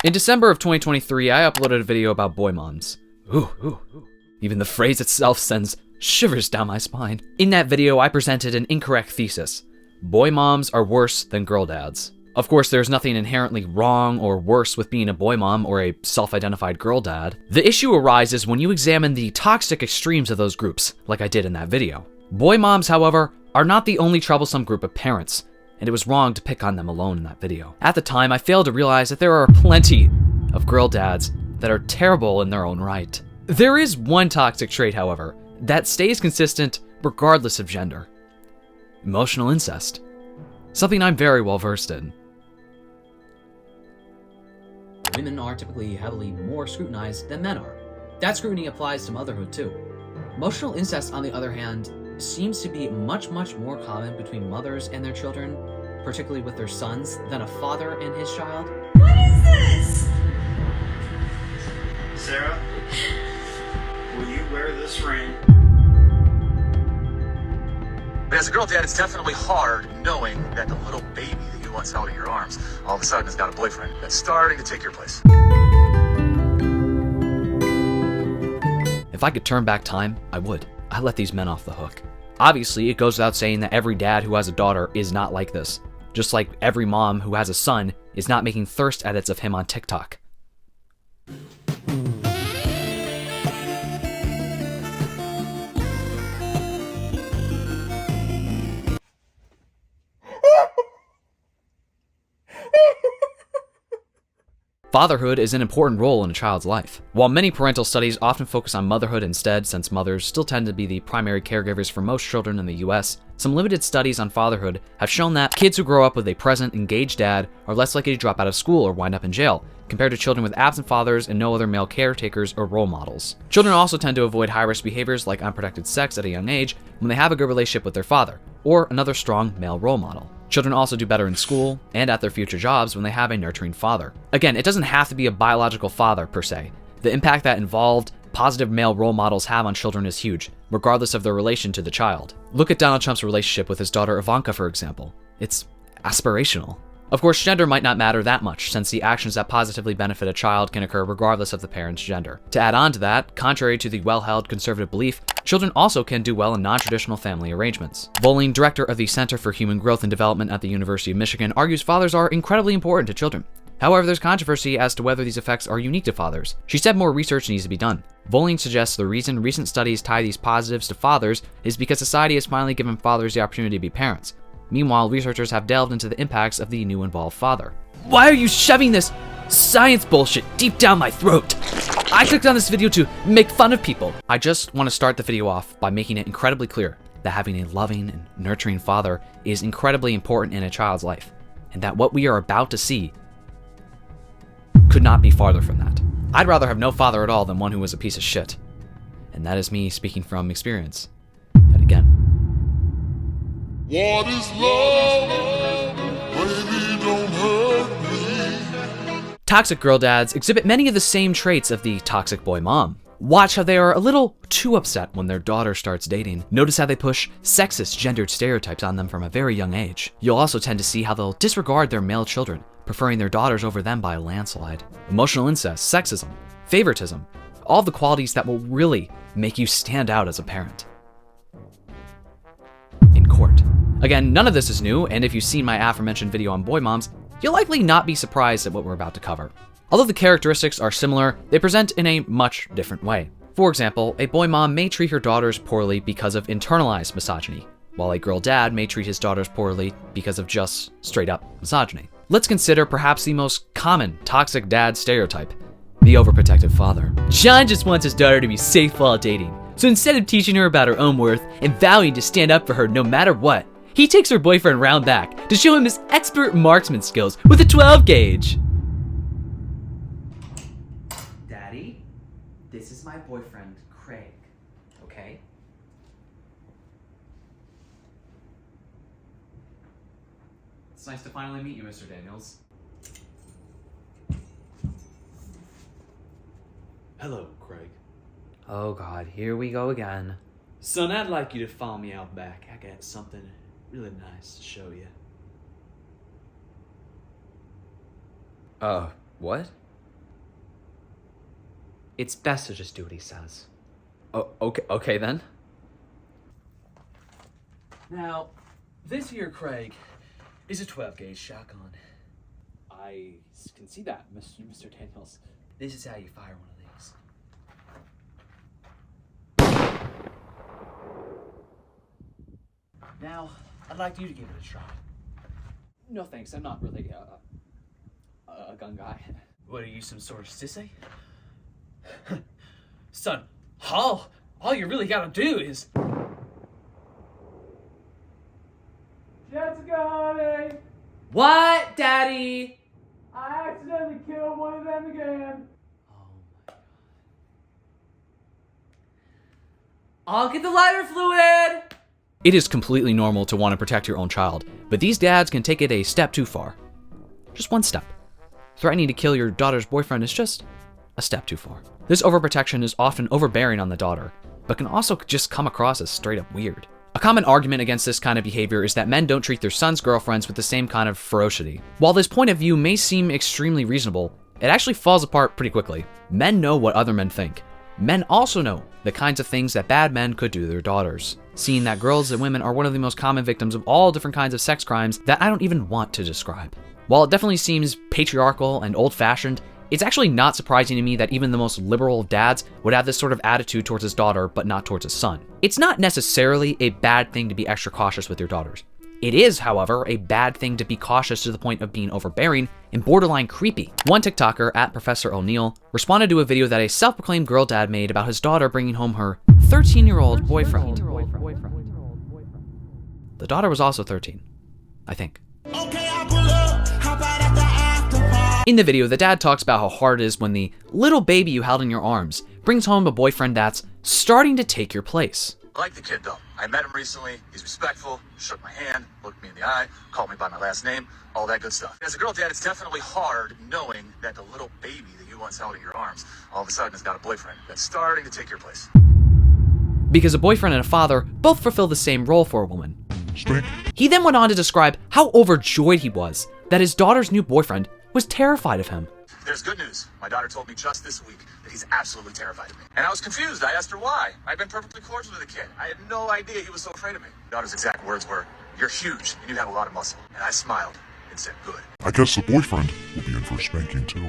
In December of 2023, I uploaded a video about boy moms. Ooh. Even the phrase itself sends shivers down my spine. In that video, I presented an incorrect thesis. Boy moms are worse than girl dads. Of course, there's nothing inherently wrong or worse with being a boy mom or a self-identified girl dad. The issue arises when you examine the toxic extremes of those groups, like I did in that video. Boy moms, however, are not the only troublesome group of parents, and it was wrong to pick on them alone in that video. At the time, I failed to realize that there are plenty of girl dads that are terrible in their own right. There is one toxic trait, however, that stays consistent regardless of gender. Emotional incest. Something I'm very well versed in. Women are typically heavily more scrutinized than men are. That scrutiny applies to motherhood too. Emotional incest, on the other hand, seems to be much more common between mothers and their children, particularly with their sons, than a father and his child. What is this? Sarah, will you wear this ring? But as a girl dad, it's definitely hard knowing that the little baby that you once held in your arms all of a sudden has got a boyfriend that's starting to take your place. If I could turn back time, I would. I let these men off the hook. Obviously, it goes without saying that every dad who has a daughter is not like this. Just like every mom who has a son is not making thirst edits of him on TikTok. Fatherhood is an important role in a child's life. While many parental studies often focus on motherhood instead, since mothers still tend to be the primary caregivers for most children in the US, some limited studies on fatherhood have shown that kids who grow up with a present, engaged dad are less likely to drop out of school or wind up in jail, compared to children with absent fathers and no other male caretakers or role models. Children also tend to avoid high-risk behaviors like unprotected sex at a young age when they have a good relationship with their father, or another strong male role model. Children also do better in school and at their future jobs when they have a nurturing father. Again, it doesn't have to be a biological father per se. The impact that involved, positive male role models have on children is huge, regardless of their relation to the child. Look at Donald Trump's relationship with his daughter Ivanka, for example. It's aspirational. Of course, gender might not matter that much, since the actions that positively benefit a child can occur regardless of the parent's gender. To add on to that, contrary to the well-held conservative belief, children also can do well in non-traditional family arrangements. Voling, director of the Center for Human Growth and Development at the University of Michigan, argues fathers are incredibly important to children. However, there's controversy as to whether these effects are unique to fathers. She said more research needs to be done. Voling suggests the reason recent studies tie these positives to fathers is because society has finally given fathers the opportunity to be parents. Meanwhile, researchers have delved into the impacts of the new involved father. Why are you shoving this science bullshit deep down my throat? I clicked on this video to make fun of people. I just want to start the video off by making it incredibly clear that having a loving and nurturing father is incredibly important in a child's life, and that what we are about to see could not be farther from that. I'd rather have no father at all than one who was a piece of shit. And that is me speaking from experience. Yet again. What is love? Baby, don't hurt me. Toxic girl dads exhibit many of the same traits of the toxic boy mom. Watch how they are a little too upset when their daughter starts dating. Notice how they push sexist, gendered stereotypes on them from a very young age. You'll also tend to see how they'll disregard their male children, preferring their daughters over them by a landslide. Emotional incest, sexism, favoritism, all the qualities that will really make you stand out as a parent. In court. Again, none of this is new, and if you've seen my aforementioned video on boy moms, you'll likely not be surprised at what we're about to cover. Although the characteristics are similar, they present in a much different way. For example, a boy mom may treat her daughters poorly because of internalized misogyny, while a girl dad may treat his daughters poorly because of just straight up misogyny. Let's consider perhaps the most common toxic dad stereotype, the overprotective father. John just wants his daughter to be safe while dating, so instead of teaching her about her own worth and vowing to stand up for her no matter what, he takes her boyfriend round back to show him his expert marksman skills with a 12 gauge. Daddy, this is my boyfriend, Craig, okay? It's nice to finally meet you, Mr. Daniels. Hello, Craig. Oh God, here we go again. Son, I'd like you to follow me out back. I got something really nice to show you. What? It's best to just do what he says. Oh, okay then. Now, this here, Craig, is a 12-gauge shotgun. I can see that, Mr. Daniels. This is how you fire one of these. Now, I'd like you to give it a try. No thanks, I'm not really a gun guy. What, are you some sort of sissy? Son, all you really gotta do is... Jessica, honey! What, Daddy? I accidentally killed one of them again. Oh my god. I'll get the lighter fluid! It is completely normal to want to protect your own child, but these dads can take it a step too far. Just one step. Threatening to kill your daughter's boyfriend is just a step too far. This overprotection is often overbearing on the daughter, but can also just come across as straight up weird. A common argument against this kind of behavior is that men don't treat their sons' girlfriends with the same kind of ferocity. While this point of view may seem extremely reasonable, it actually falls apart pretty quickly. Men know what other men think. Men also know the kinds of things that bad men could do to their daughters. Seeing that girls and women are one of the most common victims of all different kinds of sex crimes that I don't even want to describe. While it definitely seems patriarchal and old-fashioned, it's actually not surprising to me that even the most liberal of dads would have this sort of attitude towards his daughter, but not towards his son. It's not necessarily a bad thing to be extra cautious with your daughters. It is, however, a bad thing to be cautious to the point of being overbearing and borderline creepy. One TikToker, at Professor O'Neill, responded to a video that a self-proclaimed girl dad made about his daughter bringing home her 13-year-old boyfriend. The daughter was also 13, I think. In the video, the dad talks about how hard it is when the little baby you held in your arms brings home a boyfriend that's starting to take your place. I like the kid though. I met him recently. He's respectful, shook my hand, looked me in the eye, called me by my last name, all that good stuff. As a girl dad, it's definitely hard knowing that the little baby that you once held in your arms all of a sudden has got a boyfriend that's starting to take your place. Because a boyfriend and a father both fulfill the same role for a woman. He then went on to describe how overjoyed he was that his daughter's new boyfriend was terrified of him. There's good news. My daughter told me just this week that he's absolutely terrified of me. And I was confused. I asked her why. I'd been perfectly cordial to the kid. I had no idea he was so afraid of me. My daughter's exact words were, "You're huge and you have a lot of muscle." And I smiled and said, "Good." I guess the boyfriend will be in for a spanking too.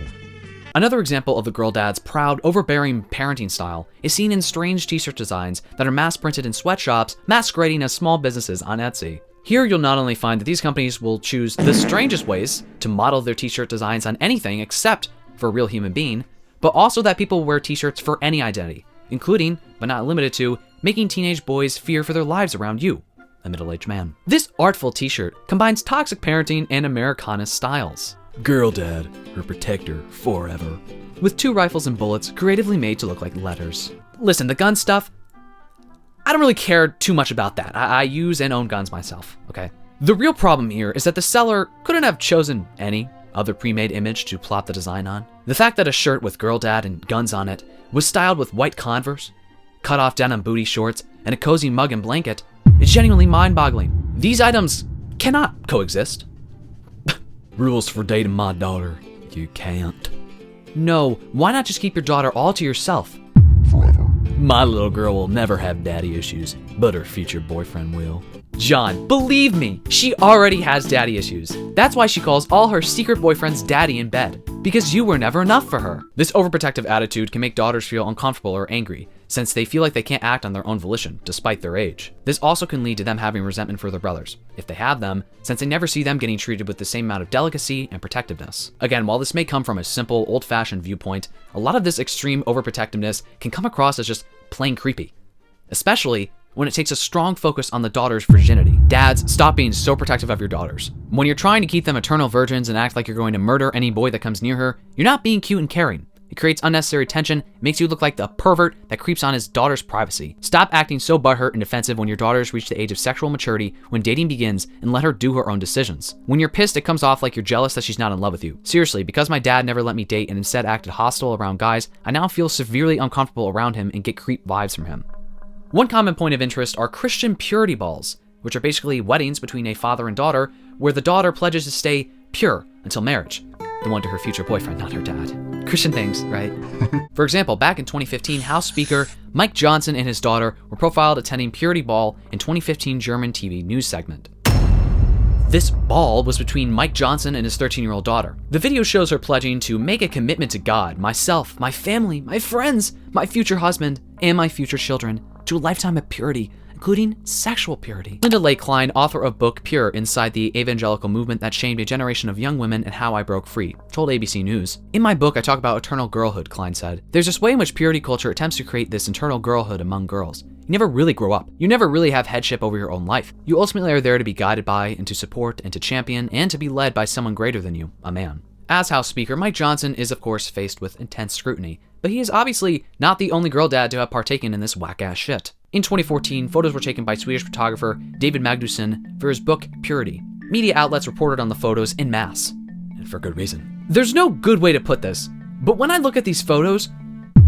Another example of the girl dad's proud, overbearing parenting style is seen in strange t-shirt designs that are mass-printed in sweatshops masquerading as small businesses on Etsy. Here you'll not only find that these companies will choose the strangest ways to model their t-shirt designs on anything except for a real human being, but also that people wear t-shirts for any identity, including, but not limited to, making teenage boys fear for their lives around you, a middle-aged man. This artful t-shirt combines toxic parenting and Americana styles. Girl dad, her protector forever. With 2 rifles and bullets creatively made to look like letters. Listen, the gun stuff, I don't really care too much about that. I use and own guns myself, okay? The real problem here is that the seller couldn't have chosen any other pre-made image to plot the design on. The fact that a shirt with girl dad and guns on it was styled with white Converse, cut off denim booty shorts, and a cozy mug and blanket is genuinely mind-boggling. These items cannot coexist. Rules for dating my daughter. You can't. No, why not just keep your daughter all to yourself? Forever. My little girl will never have daddy issues, but her future boyfriend will. John, believe me, she already has daddy issues. That's why she calls all her secret boyfriends daddy in bed, because you were never enough for her. This overprotective attitude can make daughters feel uncomfortable or angry, since they feel like they can't act on their own volition, despite their age. This also can lead to them having resentment for their brothers, if they have them, since they never see them getting treated with the same amount of delicacy and protectiveness. Again, while this may come from a simple, old-fashioned viewpoint, a lot of this extreme overprotectiveness can come across as just plain creepy, especially when it takes a strong focus on the daughter's virginity. Dads, stop being so protective of your daughters. When you're trying to keep them eternal virgins and act like you're going to murder any boy that comes near her, you're not being cute and caring. It creates unnecessary tension, makes you look like the pervert that creeps on his daughter's privacy. Stop acting so butthurt and defensive when your daughters reach the age of sexual maturity when dating begins, and let her do her own decisions. When you're pissed, it comes off like you're jealous that she's not in love with you. Seriously, because my dad never let me date and instead acted hostile around guys, I now feel severely uncomfortable around him and get creep vibes from him. One common point of interest are Christian purity balls, which are basically weddings between a father and daughter, where the daughter pledges to stay pure until marriage. The one to her future boyfriend, not her dad. Christian things, right? For example, back in 2015, House Speaker Mike Johnson and his daughter were profiled attending Purity Ball in 2015 German TV news segment. This ball was between Mike Johnson and his 13-year-old daughter. The video shows her pledging to make a commitment to God, myself, my family, my friends, my future husband, and my future children to a lifetime of purity, including sexual purity. Linda Lay Klein, author of book Pure, Inside the Evangelical Movement That Shamed a Generation of Young Women and How I Broke Free, told ABC News. In my book, I talk about eternal girlhood, Klein said. There's this way in which purity culture attempts to create this eternal girlhood among girls. You never really grow up. You never really have headship over your own life. You ultimately are there to be guided by and to support and to champion and to be led by someone greater than you, a man. As House Speaker, Mike Johnson is of course faced with intense scrutiny, but he is obviously not the only girl dad to have partaken in this whack-ass shit. In 2014, photos were taken by Swedish photographer David Magnusson for his book Purity. Media outlets reported on the photos en masse, and for good reason. There's no good way to put this, but when I look at these photos,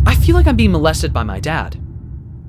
I feel like I'm being molested by my dad.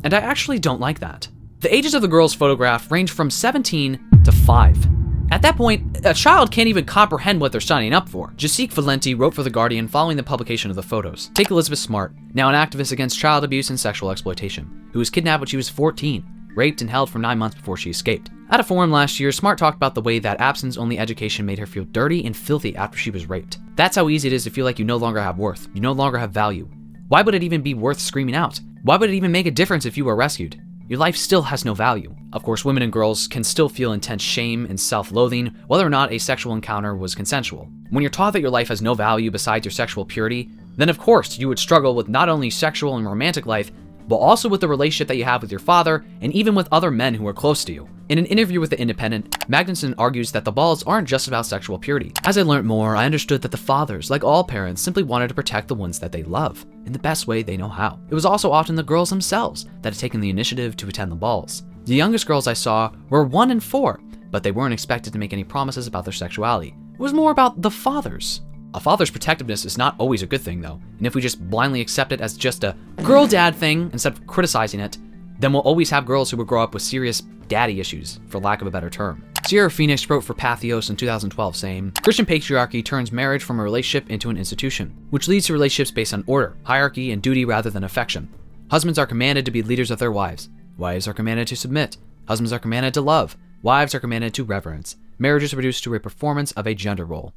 And I actually don't like that. The ages of the girls photographed range from 17 to 5. At that point, a child can't even comprehend what they're signing up for. Jessique Valenti wrote for The Guardian following the publication of the photos. Take Elizabeth Smart, now an activist against child abuse and sexual exploitation, who was kidnapped when she was 14, raped and held for 9 months before she escaped. At a forum last year, Smart talked about the way that abstinence-only education made her feel dirty and filthy after she was raped. That's how easy it is to feel like you no longer have worth, you no longer have value. Why would it even be worth screaming out? Why would it even make a difference if you were rescued? Your life still has no value. Of course, women and girls can still feel intense shame and self-loathing whether or not a sexual encounter was consensual. When you're taught that your life has no value besides your sexual purity, then of course you would struggle with not only sexual and romantic life, but also with the relationship that you have with your father and even with other men who are close to you. In an interview with The Independent, Magnuson argues that the balls aren't just about sexual purity. As I learned more, I understood that the fathers, like all parents, simply wanted to protect the ones that they love in the best way they know how. It was also often the girls themselves that had taken the initiative to attend the balls. The youngest girls I saw were 1 and 4, but they weren't expected to make any promises about their sexuality. It was more about the fathers. A father's protectiveness is not always a good thing though, and if we just blindly accept it as just a girl-dad thing instead of criticizing it, then we'll always have girls who will grow up with serious daddy issues, for lack of a better term. Sierra Phoenix wrote for Pathos in 2012 saying, Christian patriarchy turns marriage from a relationship into an institution, which leads to relationships based on order, hierarchy, and duty rather than affection. Husbands are commanded to be leaders of their wives. Wives are commanded to submit. Husbands are commanded to love. Wives are commanded to reverence. Marriage is reduced to a performance of a gender role.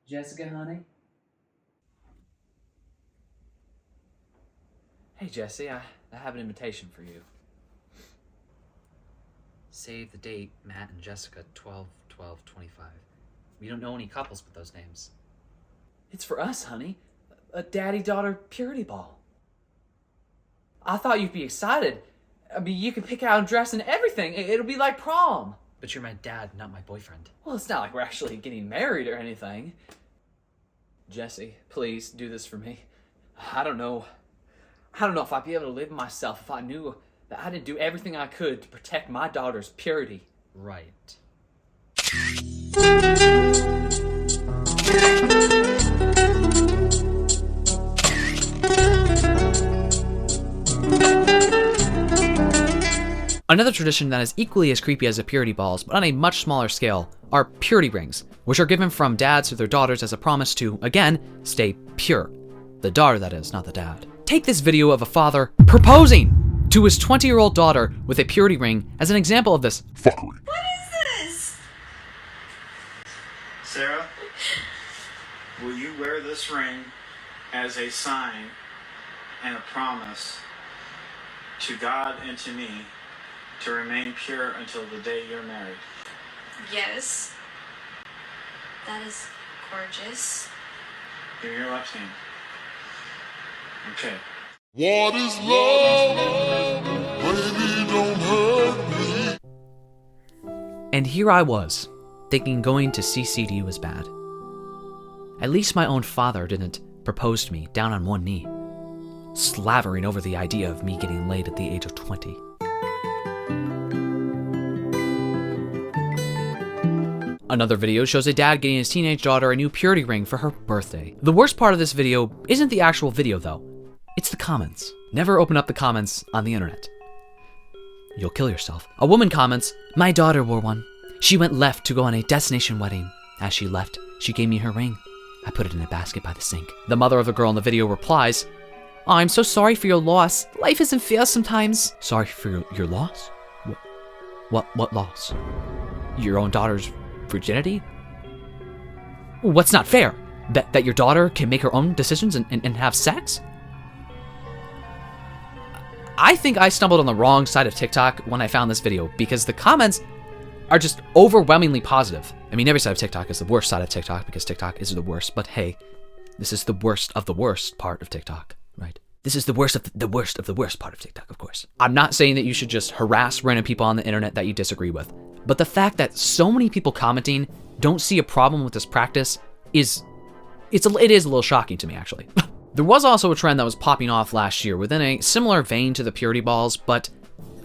Jessica, honey? Hey, Jesse, I have an invitation for you. Save the date, Matt and Jessica, 12/12/25. We don't know any couples with those names. It's for us, honey. A daddy-daughter purity ball. I thought you'd be excited. I mean, you can pick out a dress and everything. It'll be like prom. But you're my dad, not my boyfriend. Well, it's not like we're actually getting married or anything. Jesse, please do this for me. I don't know if I'd be able to live myself if I knew that I didn't do everything I could to protect my daughter's purity. Right. Another tradition that is equally as creepy as the purity balls, but on a much smaller scale, are purity rings, which are given from dads to their daughters as a promise to, again, stay pure. The daughter, that is, not the dad. Take this video of a father proposing to his 20-year-old daughter with a purity ring as an example of this Fuckery. What is this? Sarah, will you wear this ring as a sign and a promise to God and to me to remain pure until the day you're married? Yes. That is gorgeous. Give me your left hand. Okay. What is love? Baby, don't hurt me. And here I was, thinking going to CCD was bad. At least my own father didn't propose to me down on one knee, slavering over the idea of me getting laid at the age of 20. Another video shows a dad getting his teenage daughter a new purity ring for her birthday. The worst part of this video isn't the actual video though, it's the comments. Never open up the comments on the internet. You'll kill yourself. A woman comments, "My daughter wore one. She went left to go on a destination wedding. As she left, she gave me her ring. I put it in a basket by the sink. The mother of the girl in the video replies, I'm so sorry for your loss. Life isn't fair sometimes. Sorry for your loss? What loss? Your own daughter's virginity? What's not fair? That your daughter can make her own decisions and have sex? I think I stumbled on the wrong side of TikTok when I found this video because the comments are just overwhelmingly positive. I mean, every side of TikTok is the worst side of TikTok because TikTok is the worst, but hey, this is the worst of the worst part of TikTok, right? This is the worst of the worst of the worst part of TikTok, of course. I'm not saying that you should just harass random people on the internet that you disagree with, but the fact that so many people commenting don't see a problem with this practice it is a little shocking to me, actually. There was also a trend that was popping off last year within a similar vein to the purity balls, but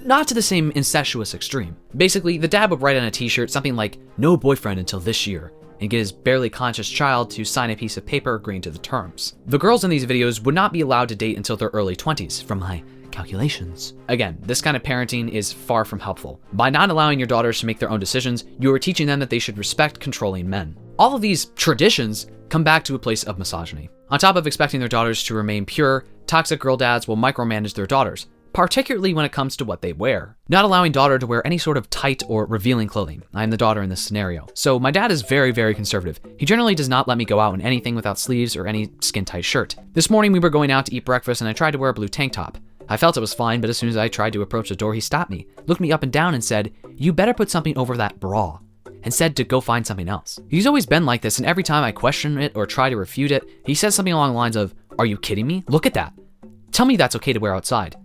not to the same incestuous extreme. Basically, the dad would write on a t-shirt something like, no boyfriend until this year, and get his barely conscious child to sign a piece of paper agreeing to the terms. The girls in these videos would not be allowed to date until their early 20s, from my calculations. Again, this kind of parenting is far from helpful. By not allowing your daughters to make their own decisions, you are teaching them that they should respect controlling men. All of these traditions come back to a place of misogyny. On top of expecting their daughters to remain pure, toxic girl dads will micromanage their daughters, particularly when it comes to what they wear. Not allowing daughter to wear any sort of tight or revealing clothing. I am the daughter in this scenario. So my dad is very, very conservative. He generally does not let me go out in anything without sleeves or any skin-tight shirt. This morning we were going out to eat breakfast and I tried to wear a blue tank top. I felt it was fine, but as soon as I tried to approach the door, he stopped me, looked me up and down and said, you better put something over that bra, and said to go find something else. He's always been like this, and every time I question it or try to refute it, he says something along the lines of, are you kidding me? Look at that. Tell me that's okay to wear outside.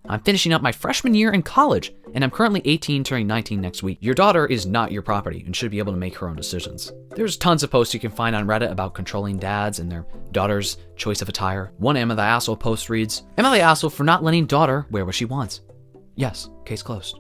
I'm finishing up my freshman year in college, and I'm currently 18 turning 19 next week. Your daughter is not your property and should be able to make her own decisions. There's tons of posts you can find on Reddit about controlling dads and their daughter's choice of attire. One Am I the Asshole post reads, Am I the asshole for not letting daughter wear what she wants? Yes, case closed.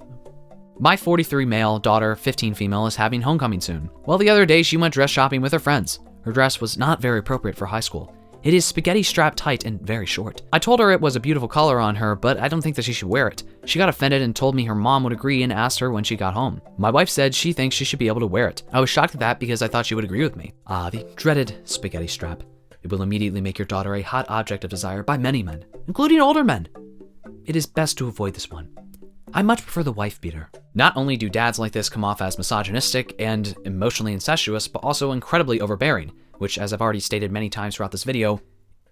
My 43 male, daughter 15 female is having homecoming soon. Well, the other day she went dress shopping with her friends. Her dress was not very appropriate for high school. It is spaghetti strap tight and very short. I told her it was a beautiful color on her, but I don't think that she should wear it. She got offended and told me her mom would agree and asked her when she got home. My wife said she thinks she should be able to wear it. I was shocked at that because I thought she would agree with me. The dreaded spaghetti strap. It will immediately make your daughter a hot object of desire by many men, including older men. It is best to avoid this one. I much prefer the wife beater. Not only do dads like this come off as misogynistic and emotionally incestuous, but also incredibly overbearing, which, as I've already stated many times throughout this video,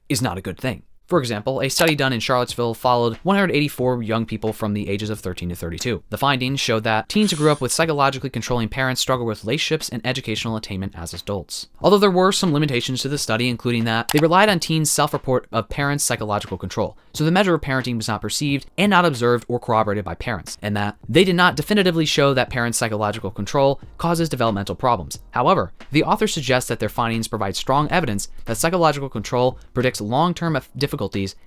is not a good thing. For example, a study done in Charlottesville followed 184 young people from the ages of 13 to 32. The findings showed that teens who grew up with psychologically controlling parents struggle with relationships and educational attainment as adults. Although there were some limitations to the study, including that they relied on teens' self-report of parents' psychological control, so the measure of parenting was not perceived and not observed or corroborated by parents, and that they did not definitively show that parents' psychological control causes developmental problems. However, the authors suggest that their findings provide strong evidence that psychological control predicts long-term difficulties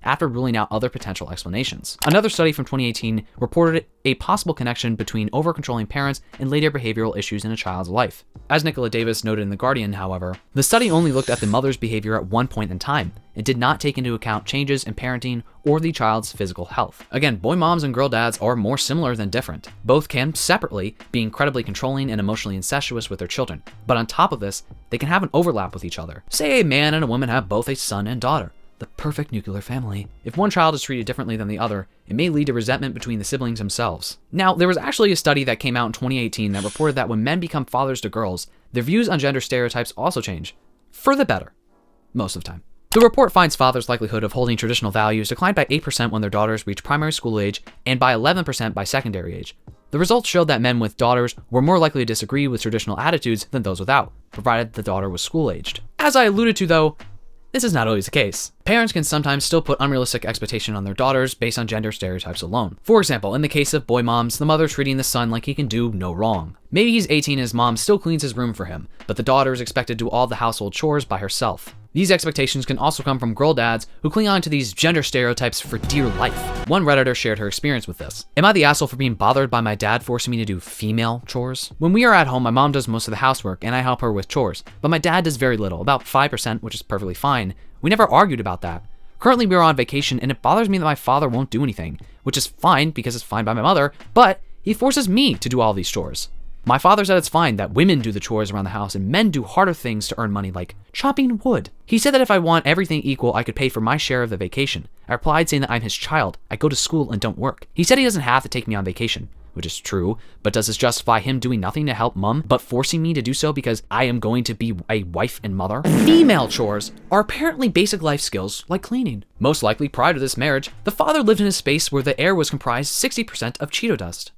after ruling out other potential explanations. Another study from 2018 reported a possible connection between over-controlling parents and later behavioral issues in a child's life. As Nicola Davis noted in The Guardian, however, the study only looked at the mother's behavior at one point in time. It did not take into account changes in parenting or the child's physical health. Again, boy moms and girl dads are more similar than different. Both can, separately, be incredibly controlling and emotionally incestuous with their children. But on top of this, they can have an overlap with each other. Say a man and a woman have both a son and daughter. The perfect nuclear family. If one child is treated differently than the other, it may lead to resentment between the siblings themselves. Now, there was actually a study that came out in 2018 that reported that when men become fathers to girls, their views on gender stereotypes also change. For the better. Most of the time. The report finds fathers' likelihood of holding traditional values declined by 8% when their daughters reach primary school age and by 11% by secondary age. The results showed that men with daughters were more likely to disagree with traditional attitudes than those without, provided the daughter was school-aged. As I alluded to though, this is not always the case. Parents can sometimes still put unrealistic expectation on their daughters based on gender stereotypes alone. For example, in the case of boy moms, the mother treating the son like he can do no wrong. Maybe he's 18 and his mom still cleans his room for him, but the daughter is expected to do all the household chores by herself. These expectations can also come from girl dads who cling on to these gender stereotypes for dear life. One Redditor shared her experience with this. Am I the asshole for being bothered by my dad forcing me to do female chores? When we are at home, my mom does most of the housework and I help her with chores, but my dad does very little, about 5%, which is perfectly fine. We never argued about that. Currently, we are on vacation and it bothers me that my father won't do anything, which is fine because it's fine by my mother, but he forces me to do all these chores. My father said it's fine that women do the chores around the house and men do harder things to earn money like chopping wood. He said that if I want everything equal, I could pay for my share of the vacation. I replied saying that I'm his child. I go to school and don't work. He said he doesn't have to take me on vacation, which is true, but does this justify him doing nothing to help mom, but forcing me to do so because I am going to be a wife and mother? Female chores are apparently basic life skills like cleaning. Most likely, prior to this marriage, the father lived in a space where the air was comprised 60% of Cheeto dust.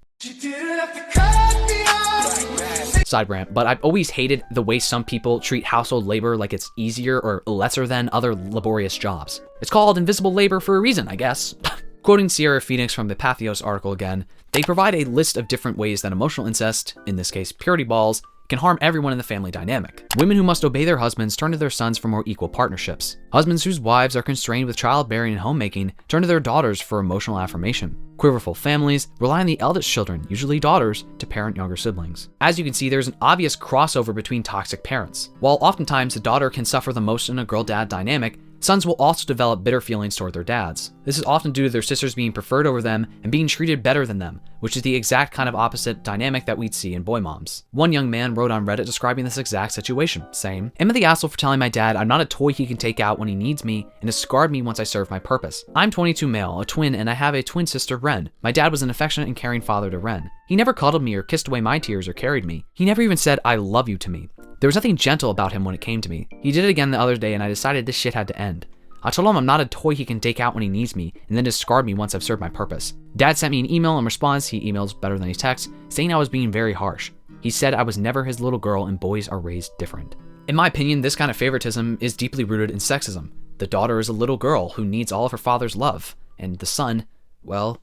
Side rant, but I've always hated the way some people treat household labor like it's easier or lesser than other laborious jobs. It's called invisible labor for a reason, I guess. Quoting Sierra Phoenix from the Pathos article again, they provide a list of different ways that emotional incest, in this case purity balls, can harm everyone in the family dynamic. Women who must obey their husbands turn to their sons for more equal partnerships. Husbands whose wives are constrained with childbearing and homemaking turn to their daughters for emotional affirmation. Quiverful families rely on the eldest children, usually daughters, to parent younger siblings. As you can see, there's an obvious crossover between toxic parents. While oftentimes the daughter can suffer the most in a girl-dad dynamic, sons will also develop bitter feelings toward their dads. This is often due to their sisters being preferred over them and being treated better than them, which is the exact kind of opposite dynamic that we'd see in boy moms. One young man wrote on Reddit describing this exact situation, saying, "Am I the asshole for telling my dad I'm not a toy he can take out when he needs me and discard me once I serve my purpose? I'm 22 male, a twin, and I have a twin sister, Ren. My dad was an affectionate and caring father to Ren. He never cuddled me or kissed away my tears or carried me. He never even said I love you to me. There was nothing gentle about him when it came to me. He did it again the other day and I decided this shit had to end. I told him I'm not a toy he can take out when he needs me and then discard me once I've served my purpose. Dad sent me an email in response, he emails better than he texts, saying I was being very harsh. He said I was never his little girl and boys are raised different." In my opinion, this kind of favoritism is deeply rooted in sexism. The daughter is a little girl who needs all of her father's love, and the son, well,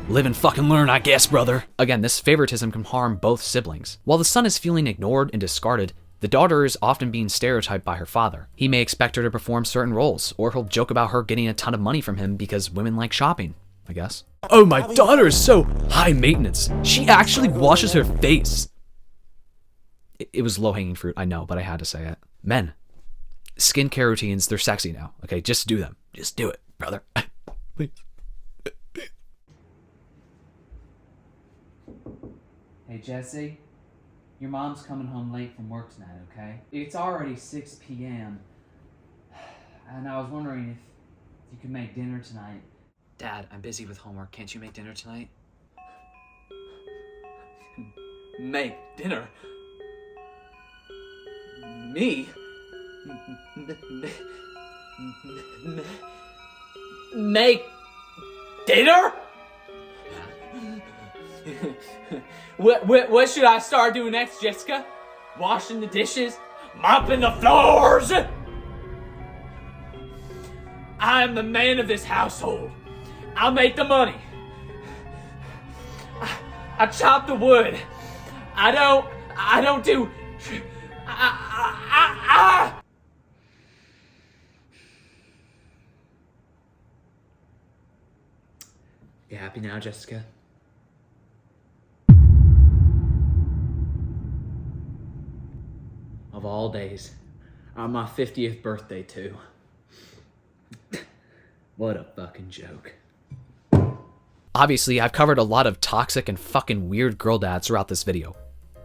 live and fucking learn, I guess, brother. Again, this favoritism can harm both siblings. While the son is feeling ignored and discarded, the daughter is often being stereotyped by her father. He may expect her to perform certain roles, or he'll joke about her getting a ton of money from him because women like shopping, I guess. "Oh, my daughter is so high maintenance. She actually washes her face." It was low-hanging fruit, I know, but I had to say it. Men, skincare routines, they're sexy now, okay? Just do them. Just do it, brother. Please. Hey, Jesse. Your mom's coming home late from work tonight, okay? It's already 6 p.m. And I was wondering if you could make dinner tonight. Dad, I'm busy with homework. Can't you make dinner tonight? Make dinner? Me? Make dinner? What should I start doing next, Jessica? Washing the dishes? Mopping the floors? I am the man of this household. I'll make the money. I chop the wood. I don't do... You happy now, Jessica? Of all days, on my 50th birthday too. What a fucking joke. Obviously, I've covered a lot of toxic and fucking weird girl dads throughout this video,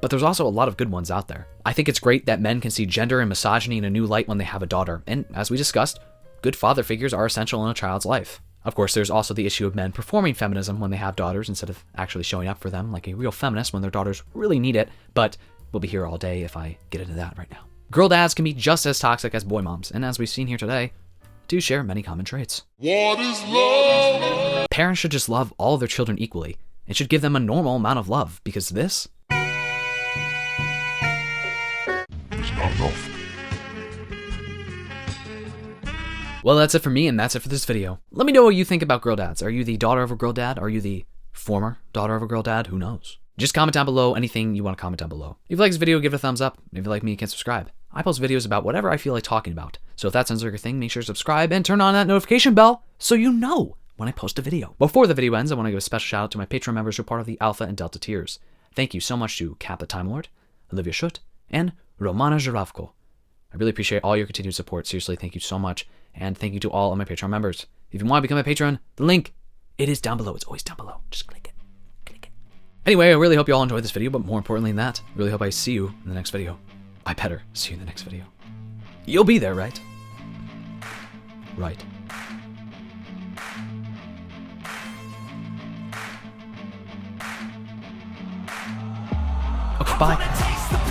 but there's also a lot of good ones out there. I think it's great that men can see gender and misogyny in a new light when they have a daughter, and as we discussed, good father figures are essential in a child's life. Of course, there's also the issue of men performing feminism when they have daughters instead of actually showing up for them like a real feminist when their daughters really need it, but we'll be here all day if I get into that right now. Girl dads can be just as toxic as boy moms, and as we've seen here today, do share many common traits. What is love? Parents should just love all their children equally, and should give them a normal amount of love, because this It's not enough. Well, that's it for me, and that's it for this video. Let me know what you think about girl dads. Are you the daughter of a girl dad? Are you the former daughter of a girl dad? Who knows? Just comment down below anything you want to comment down below. If you like this video, give it a thumbs up. If you like me, you can subscribe. I post videos about whatever I feel like talking about. So if that sounds like your thing, make sure to subscribe and turn on that notification bell so you know when I post a video. Before the video ends, I want to give a special shout out to my Patreon members who are part of the Alpha and Delta tiers. Thank you so much to Cap the Time Lord, Olivia Schutt, and Romana Zhiravko. I really appreciate all your continued support. Seriously, thank you so much. And thank you to all of my Patreon members. If you want to become a patron, the link, it is down below. It's always down below. Just click it. Click it. Anyway, I really hope you all enjoyed this video, but more importantly than that, I really hope I see you in the next video. I better see you in the next video. You'll be there, right? Right. Okay, bye.